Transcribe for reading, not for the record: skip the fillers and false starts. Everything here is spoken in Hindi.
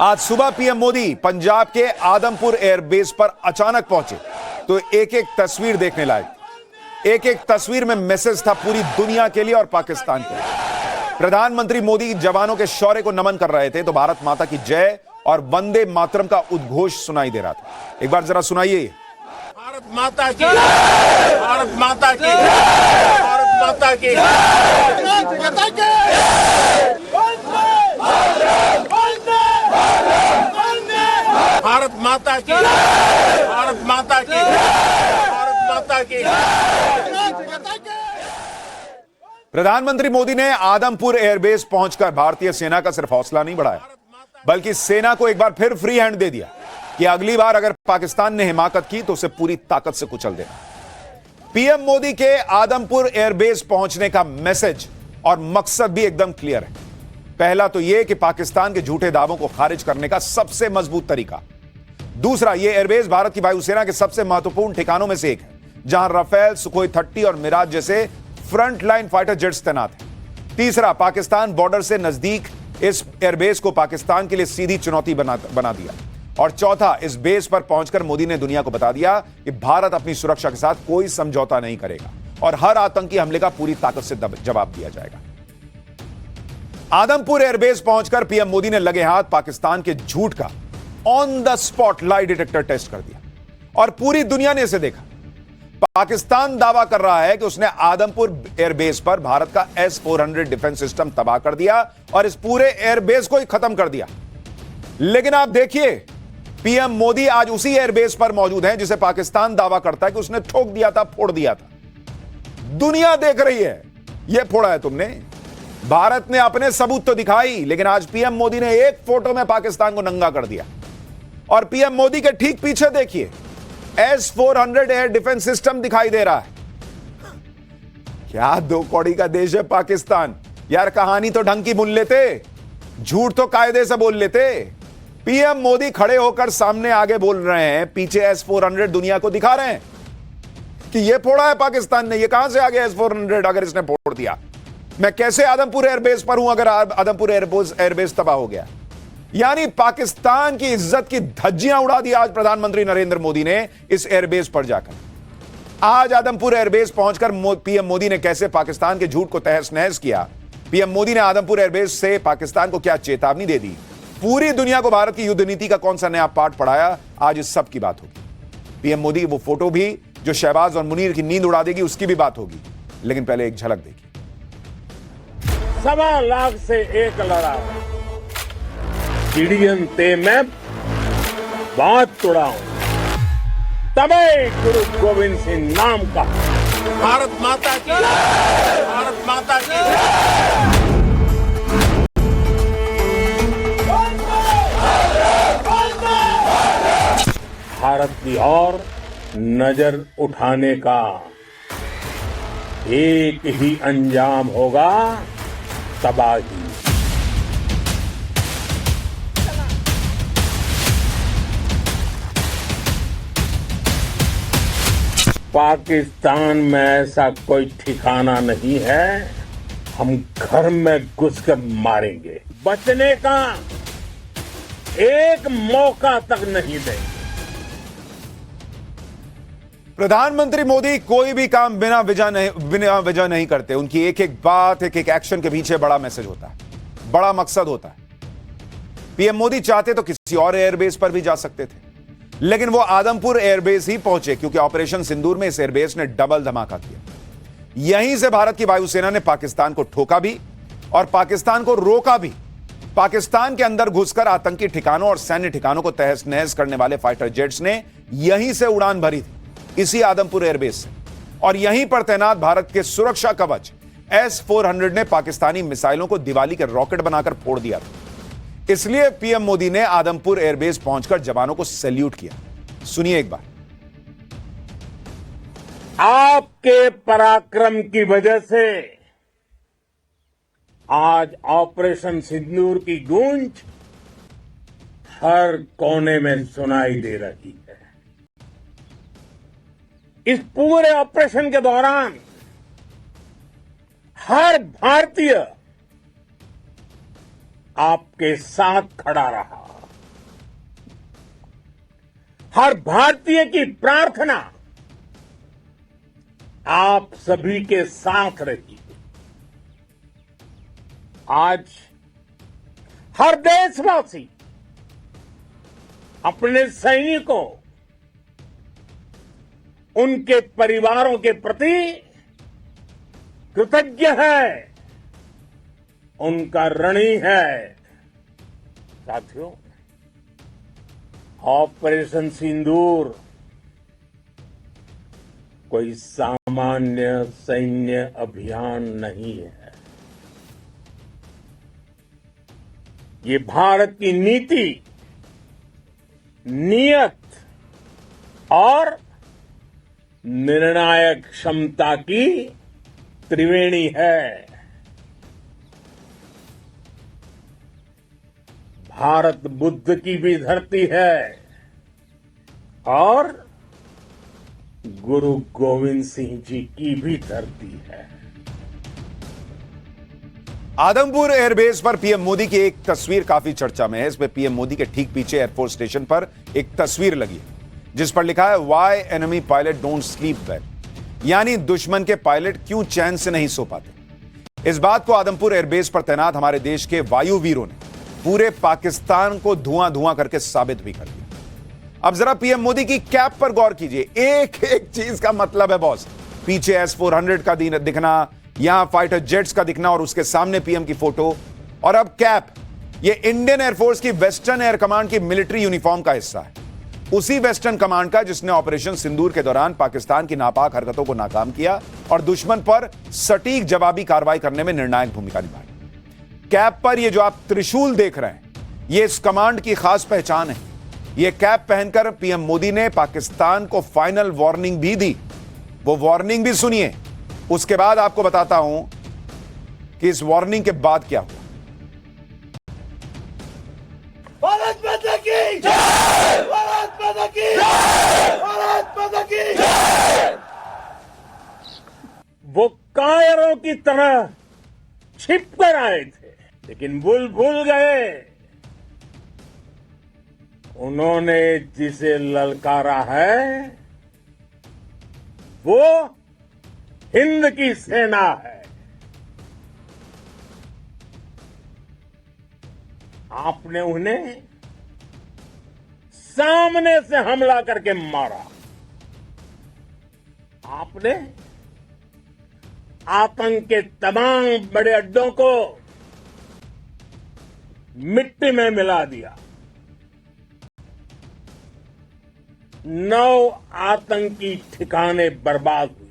आज सुबह पीएम मोदी पंजाब के आदमपुर एयरबेस पर अचानक पहुंचे तो एक एक तस्वीर देखने लायक। एक एक तस्वीर में मैसेज था पूरी दुनिया के लिए और पाकिस्तान के लिए। प्रधानमंत्री मोदी जवानों के शौर्य को नमन कर रहे थे तो भारत माता की जय और वंदे मातरम का उद्घोष सुनाई दे रहा था। एक बार जरा सुनाइए। भारत माता की, भारत माता की, भारत माता की, भारत माता की, भारत माता की, भारत माता की। प्रधानमंत्री मोदी ने आदमपुर एयरबेस पहुंचकर भारतीय सेना का सिर्फ हौसला नहीं बढ़ाया बल्कि सेना को एक बार फिर फ्री हैंड दे दिया कि अगली बार अगर पाकिस्तान ने हिमाकत की तो उसे पूरी ताकत से कुचल देना। पीएम मोदी के आदमपुर एयरबेस पहुंचने का मैसेज और मकसद भी एकदम क्लियर है। पहला तो यह कि पाकिस्तान के झूठे दावों को खारिज करने का सबसे मजबूत तरीका। दूसरा, यह एयरबेस भारत की वायुसेना के सबसे महत्वपूर्ण ठिकानों में से एक है जहां राफेल, सुखोई 30 और मिराज जैसे फ्रंट लाइन फाइटर जेट्स तैनात हैं। तीसरा, पाकिस्तान बॉर्डर से नजदीक इस एयरबेस को पाकिस्तान के लिए सीधी चुनौती बना दिया। और चौथा, इस बेस पर पहुंचकर मोदी ने दुनिया को बता दिया कि भारत अपनी सुरक्षा के साथ कोई समझौता नहीं करेगा और हर आतंकी हमले का पूरी ताकत से जवाब दिया जाएगा। आदमपुर एयरबेस पहुंचकर पीएम मोदी ने लगे हाथ पाकिस्तान के झूठ का on the spot lie detector test कर दिया और पूरी दुनिया ने इसे देखा। पाकिस्तान दावा कर रहा है कि उसने आदमपुर एयरबेस पर भारत का S-400 डिफेंस सिस्टम तबाह कर दिया और इस पूरे एयरबेस को ही खत्म कर दिया। लेकिन आप देखिए, पीएम मोदी आज उसी एयरबेस पर मौजूद हैं जिसे पाकिस्तान दावा करता है कि उसने ठोक दिया था, फोड़ दिया था। दुनिया देख रही है, यह फोड़ा है तुमने। भारत ने अपने सबूत तो दिखाई, लेकिन आज पीएम मोदी ने एक फोटो में पाकिस्तान को नंगा कर दिया। और पीएम मोदी के ठीक पीछे देखिए, S-400 एयर डिफेंस सिस्टम दिखाई दे रहा है। क्या दो कौड़ी का देश है पाकिस्तान। यार, कहानी तो ढंग की बुन लेते, झूठ तो कायदे से बोल लेते। पीएम मोदी खड़े होकर सामने आगे बोल रहे हैं, पीछे S-400 दुनिया को दिखा रहे हैं कि यह फोड़ा है पाकिस्तान ने। यह कहां से आ गया S-400? अगर इसने फोड़ दिया, मैं कैसे आदमपुर एयरबेस पर हूं अगर आदमपुर एयरबेस तबाह हो गया? यानी पाकिस्तान की इज्जत की धज्जियां उड़ा दी आज प्रधानमंत्री नरेंद्र मोदी ने इस एयरबेस पर जाकर। आज आदमपुर एयरबेस पहुंचकर पीएम मोदी ने कैसे पाकिस्तान के झूठ को तहस नहस किया। पीएम मोदी ने आदमपुर एयरबेस से पाकिस्तान को क्या चेतावनी दे दी, पूरी दुनिया को भारत की युद्ध नीति का कौन सा नया पाठ पढ़ाया, आज इस सब की बात होगी। पीएम मोदी की वो फोटो भी जो शहबाज और मुनीर की नींद उड़ा देगी, उसकी भी बात होगी। लेकिन पहले एक झलक देखिए। 1.25 लाख से एक लड़ा चिड़ियन ते मैं बात तुड़ाऊं, तबे गुरु गोविंद सिंह नाम का। भारत माता की, भारत माता की। भारत की ओर नजर उठाने का एक ही अंजाम होगा, तबाही। पाकिस्तान में ऐसा कोई ठिकाना नहीं है, हम घर में घुसकर मारेंगे। बचने का एक मौका तक नहीं देंगे। प्रधानमंत्री मोदी कोई भी काम बिना वजह नहीं करते। उनकी एक एक बात, एक एक एक्शन के पीछे बड़ा मैसेज होता है, बड़ा मकसद होता है। पीएम मोदी चाहते तो किसी और एयरबेस पर भी जा सकते थे, लेकिन वो आदमपुर एयरबेस ही पहुंचे क्योंकि ऑपरेशन सिंदूर में इस एयरबेस ने डबल धमाका किया। यहीं से भारत की वायुसेना ने पाकिस्तान को ठोका भी और पाकिस्तान को रोका भी। पाकिस्तान के अंदर घुसकर आतंकी ठिकानों और सैन्य ठिकानों को तहस नहस करने वाले फाइटर जेट्स ने यहीं से उड़ान भरी थी, इसी आदमपुर एयरबेस से। और यहीं पर तैनात भारत के सुरक्षा कवच S-400 ने पाकिस्तानी मिसाइलों को दिवाली के रॉकेट बनाकर फोड़ दिया था। इसलिए पीएम मोदी ने आदमपुर एयरबेस पहुंचकर जवानों को सैल्यूट किया। सुनिए एक बार। आपके पराक्रम की वजह से आज ऑपरेशन सिंदूर की गूंज हर कोने में सुनाई दे रही है। इस पूरे ऑपरेशन के दौरान हर भारतीय आपके साथ खड़ा रहा। हर भारतीय की प्रार्थना आप सभी के साथ रही। आज हर देशवासी अपने सैनिकों, उनके परिवारों के प्रति कृतज्ञ है, उनका ऋणी है। साथियों, ऑपरेशन सिंदूर कोई सामान्य सैन्य अभियान नहीं है। ये भारत की नीति, नियत और निर्णायक क्षमता की त्रिवेणी है। भारत बुद्ध की भी धरती है और गुरु गोविंद सिंह जी की भी धरती है। आदमपुर एयरबेस पर पीएम मोदी की एक तस्वीर काफी चर्चा में है। इसमें पीएम मोदी के ठीक पीछे एयरफोर्स स्टेशन पर एक तस्वीर लगी है जिस पर लिखा है why enemy pilot don't sleep well, यानी दुश्मन के पायलट क्यों चैन से नहीं सो पाते। इस बात को आदमपुर एयरबेस पर तैनात हमारे देश के वायुवीरों ने पूरे पाकिस्तान को धुआं धुआं करके साबित भी कर दिया। अब जरा पीएम मोदी की कैप पर गौर कीजिए। एक एक चीज का मतलब है बॉस। पीछे S-400 का दिखना, यहां फाइटर जेट्स का दिखना और उसके सामने पीएम की फोटो, और अब कैप। ये इंडियन एयरफोर्स की वेस्टर्न एयर कमांड की मिलिट्री यूनिफॉर्म का हिस्सा है, उसी वेस्टर्न कमांड का जिसने ऑपरेशन सिंदूर के दौरान पाकिस्तान की नापाक हरकतों को नाकाम किया और दुश्मन पर सटीक जवाबी कार्रवाई करने में निर्णायक भूमिका निभाई। कैप पर ये जो आप त्रिशूल देख रहे हैं, ये इस कमांड की खास पहचान है। ये कैप पहनकर पीएम मोदी ने पाकिस्तान को फाइनल वार्निंग भी दी। वो वार्निंग भी सुनिए, उसके बाद आपको बताता हूं कि इस वार्निंग के बाद क्या हुआ। भारत माता की जय! भारत माता की जय! भारत माता की जय! वो कायरों की तरह छिप कर आए थे, लेकिन भूल गए उन्होंने जिसे ललकारा है वो हिंद की सेना है। आपने उन्हें सामने से हमला करके मारा। आपने आतंक के तमाम बड़े अड्डों को मिट्टी में मिला दिया। 9 आतंकी ठिकाने बर्बाद हुए।